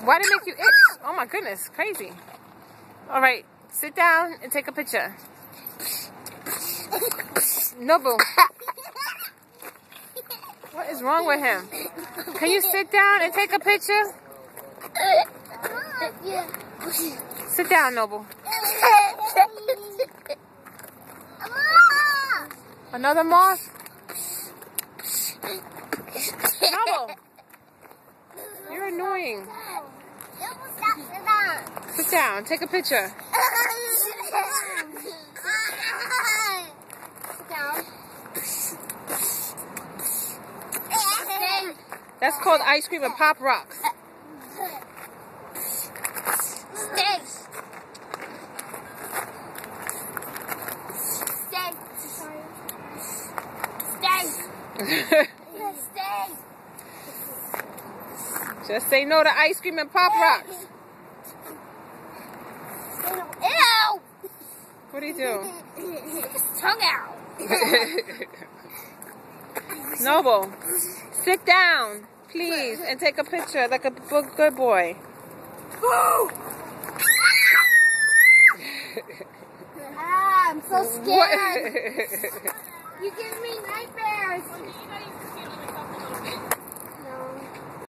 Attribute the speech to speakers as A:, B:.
A: Why did it make you itch? Oh my goodness, crazy. All right, sit down and take a picture. Noble. What is wrong with him? Can you sit down and take a picture? Sit down, Noble. Another moth? Noble. You're annoying. Sit down. Take a picture. That's called ice cream and Pop Rocks. Just say no to ice cream and Pop Rocks.
B: Ew!
A: What do you do?
B: Stick his tongue out.
A: Noble, sit down, please, and take a picture like a good boy.
B: I'm so scared. You give me nightmares.